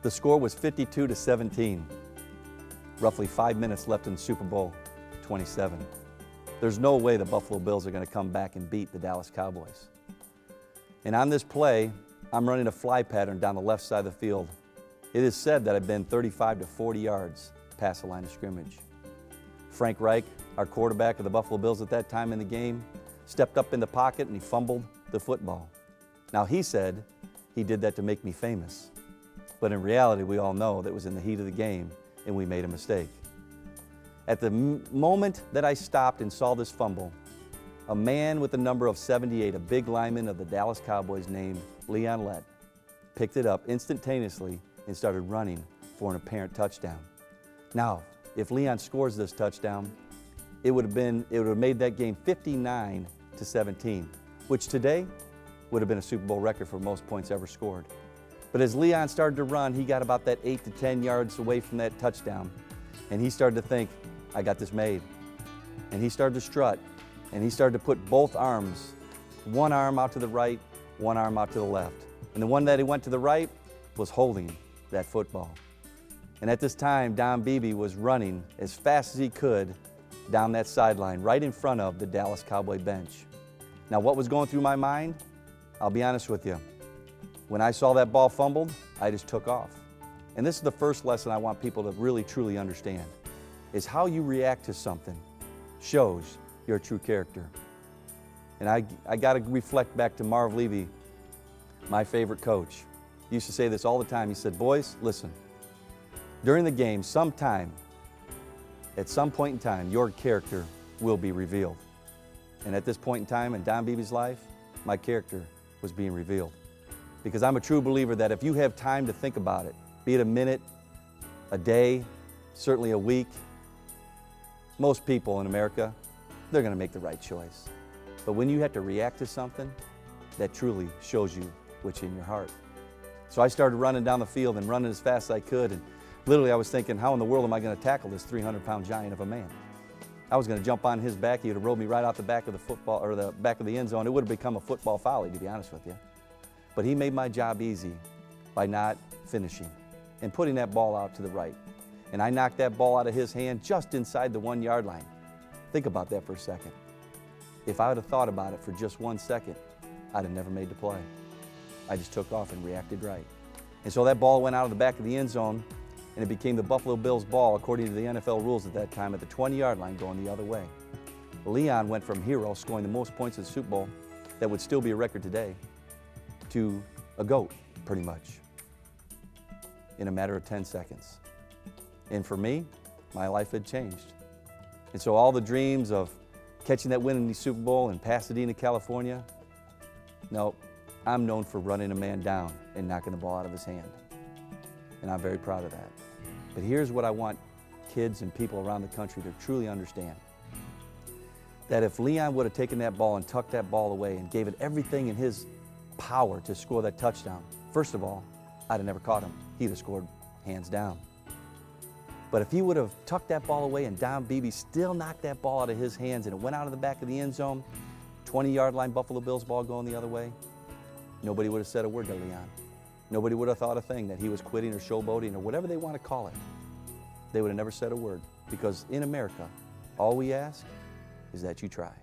The score was 52-17. Roughly 5 minutes left in Super Bowl XXVII. There's no way the Buffalo Bills are going to come back and beat the Dallas Cowboys. And on this play, I'm running a fly pattern down the left side of the field. It is said that I've been 35 to 40 yards past the line of scrimmage. Frank Reich, our quarterback of the Buffalo Bills at that time in the game, stepped up in the pocket and he fumbled the football. Now he said he did that to make me famous. But in reality, we all know that it was in the heat of the game and we made a mistake. At the moment that I stopped and saw this fumble, a man with the number of 78, a big lineman of the Dallas Cowboys named Lett, picked it up instantaneously and started running for an apparent touchdown. Now, if Leon scores this touchdown, it would have made that game 59-17, which today would have been a Super Bowl record for most points ever scored. But as Leon started to run, he got about that 8 to 10 yards away from that touchdown, and he started to think, I got this made. And he started to strut, and he started to put both arms, one arm out to the right, one arm out to the left. And the one that he went to the right was holding that football. And at this time, Beebe was running as fast as he could down that sideline, right in front of the Dallas Cowboy bench. Now, what was going through my mind? I'll be honest with you. When I saw that ball fumbled, I just took off. And this is the first lesson I want people to really, truly understand, is how you react to something shows your true character. And I got to reflect back to Marv Levy, my favorite coach. He used to say this all the time. He said, boys, listen, during the game, at some point in time, your character will be revealed. And at this point in time in Beebe's life, my character was being revealed. Because I'm a true believer that if you have time to think about it, be it a minute, a day, certainly a week, most people in America, they're going to make the right choice. But when you have to react to something, that truly shows you what's in your heart. So I started running down the field and running as fast as I could, and literally I was thinking, how in the world am I going to tackle this 300-pound giant of a man? I was going to jump on his back. He would have rolled me right out the back of the football, or the back of the end zone. It would have become a football foul, to be honest with you. But he made my job easy by not finishing and putting that ball out to the right. And I knocked that ball out of his hand just inside the 1-yard line. Think about that for a second. If I would have thought about it for just 1 second, I'd have never made the play. I just took off and reacted right. And so that ball went out of the back of the end zone, and it became the Buffalo Bills ball according to the NFL rules at that time at the 20-yard line going the other way. Leon went from hero, scoring the most points in the Super Bowl, that would still be a record today, to a GOAT, pretty much, in a matter of 10 seconds. And for me, my life had changed. And so all the dreams of catching that win in the Super Bowl in Pasadena, California, no, I'm known for running a man down and knocking the ball out of his hand. And I'm very proud of that. But here's what I want kids and people around the country to truly understand. That if Leon would have taken that ball and tucked that ball away and gave it everything in his power to score that touchdown, first of all, I'd have never caught him. He'd have scored hands down. But if he would have tucked that ball away and Beebe still knocked that ball out of his hands and it went out of the back of the end zone, 20-yard line Buffalo Bills ball going the other way, nobody would have said a word to Leon. Nobody would have thought a thing that he was quitting or showboating or whatever they want to call it. They would have never said a word, because in America, all we ask is that you try.